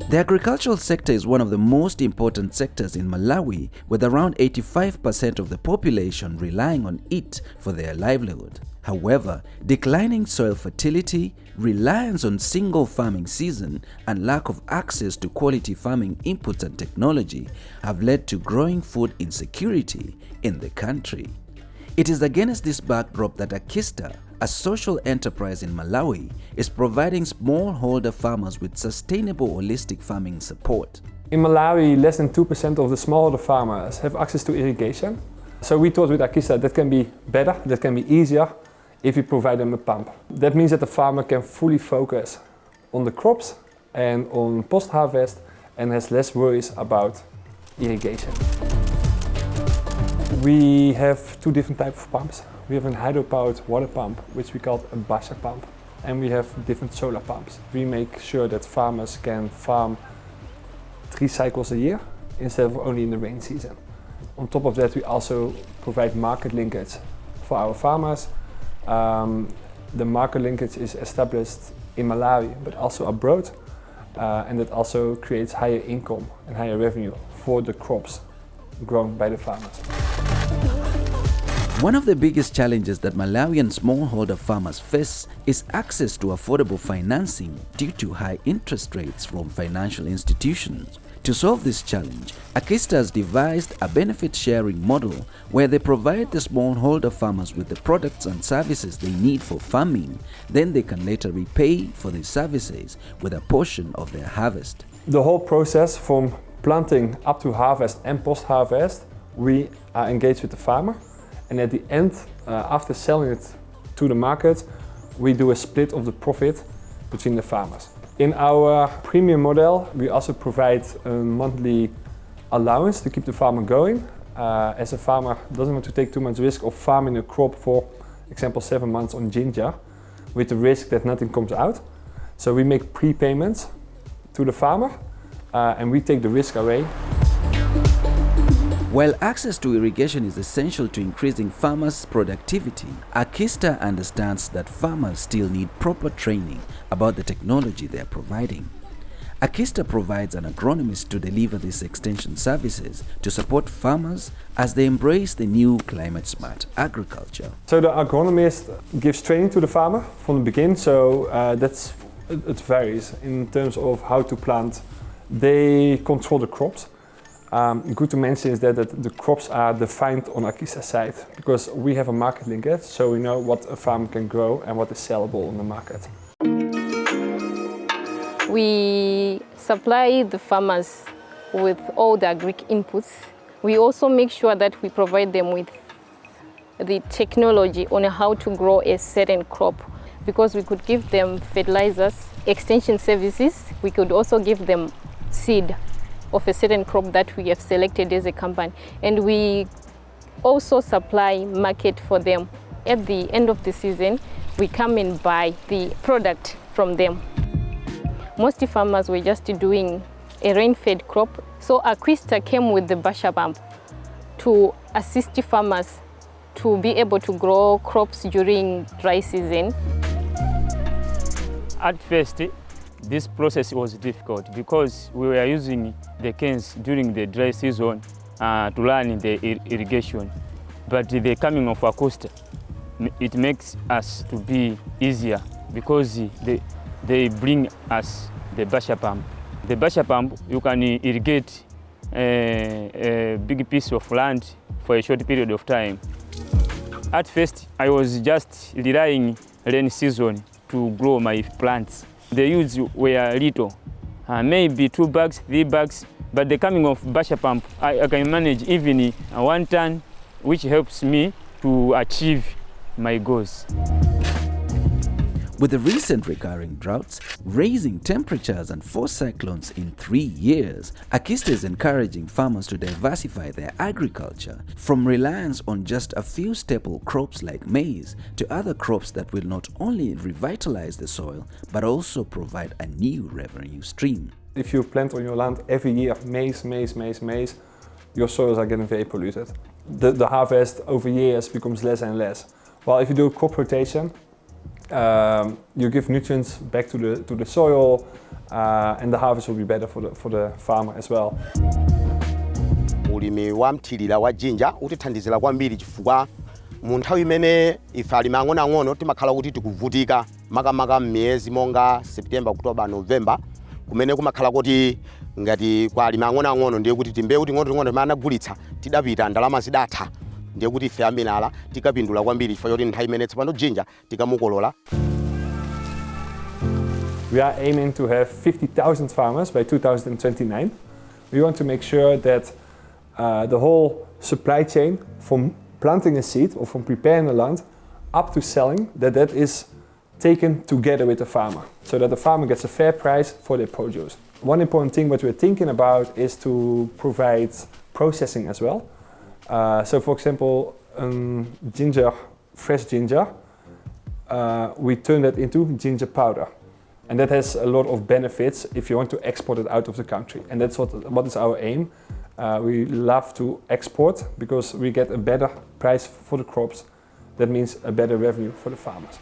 The agricultural sector is one of the most important sectors in Malawi, with around 85% of the population relying on it for their livelihood. However, declining soil fertility, reliance on single farming season, and lack of access to quality farming inputs and technology have led to growing food insecurity in the country. It is against this backdrop that aQysta, a social enterprise in Malawi, is providing smallholder farmers with sustainable holistic farming support. In Malawi, less than 2% of the smallholder farmers have access to irrigation. So we thought with aQysta that can be better, that can be easier if we provide them a pump. That means that the farmer can fully focus on the crops and on post-harvest and has less worries about irrigation. We have two different types of pumps. We have a hydro-powered water pump, which we call a Barsha Pump, and we have different solar pumps. We make sure that farmers can farm 3 cycles a year instead of only in the rain season. On top of that, we also provide market linkage for our farmers. The market linkage is established in Malawi, but also abroad, and that also creates higher income and higher revenue for the crops grown by the farmers. One of the biggest challenges that Malawian smallholder farmers face is access to affordable financing due to high interest rates from financial institutions. To solve this challenge, aQysta has devised a benefit-sharing model where they provide the smallholder farmers with the products and services they need for farming. Then they can later repay for these services with a portion of their harvest. The whole process from planting up to harvest and post-harvest, we are engaged with the farmer. And at the end, after selling it to the market, we do a split of the profit between the farmers. In our premium model, we also provide a monthly allowance to keep the farmer going. As a farmer doesn't want to take too much risk of farming a crop for example 7 months on ginger, with the risk that nothing comes out. So we make prepayments to the farmer and we take the risk away. While access to irrigation is essential to increasing farmers' productivity, aQysta understands that farmers still need proper training about the technology they are providing. aQysta provides an agronomist to deliver these extension services to support farmers as they embrace the new climate-smart agriculture. So the agronomist gives training to the farmer from the beginning, so it varies in terms of how to plant. They control the crops. Good to mention is that the crops are defined on aQysta's side because we have a market linkage, so we know what a farm can grow and what is sellable on the market. We supply the farmers with all the agri-inputs. We also make sure that we provide them with the technology on how to grow a certain crop, because we could give them fertilizers, extension services. We could also give them seed of a certain crop that we have selected as a company, and we also supply market for them. At the end of the season, we come and buy the product from them. Most farmers were just doing a rain-fed crop, so aQysta came with the Barsha Pump to assist farmers to be able to grow crops during dry season. At first, this process was difficult because we were using the cans during the dry season to run the irrigation. But the coming of aQysta, it makes us to be easier because they bring us the Barsha Pump. The Barsha Pump, you can irrigate a big piece of land for a short period of time. At first, I was just relying rain season to grow my plants. The yields were little, maybe 2 bags, 3 bags, but the coming of Barsha Pump, I can manage even 1 ton, which helps me to achieve my goals. With the recent recurring droughts, rising temperatures and 4 cyclones in 3 years, aQysta is encouraging farmers to diversify their agriculture from reliance on just a few staple crops like maize to other crops that will not only revitalize the soil but also provide a new revenue stream. If you plant on your land every year maize, your soils are getting very polluted. The harvest over years becomes less and less. While if you do a crop rotation, you give nutrients back to the soil, and the harvest will be better for the farmer as well. Ulimi wa mthirira wa jinja utithandizira kwambiri chifukwa mu nthawi imene ife alimi ang'onoang'ono timakhala kuti tikuvutika makamaka m'miyezi monga September, October, November, kumene kumakhala kuti ngati kwa alimi ang'onoang'ono ndiye kuti timbewu ting'onoting'ono timene anagulitsa tidapita ndalama zidatha, ndiye kuti ife aminala tikapindula kwambiri chifukwa choti nthawi imene tsopano jinja tikamukolola. We are aiming to have 50,000 farmers by 2029. We want to make sure that the whole supply chain from planting a seed or from preparing the land up to selling, that is taken together with the farmer, so that the farmer gets a fair price for their produce. One important thing what we're thinking about is to provide processing as well. So for example, ginger, fresh ginger, we turn that into ginger powder. And that has a lot of benefits if you want to export it out of the country. And that's what is our aim. We love to export because we get a better price for the crops. That means a better revenue for the farmers.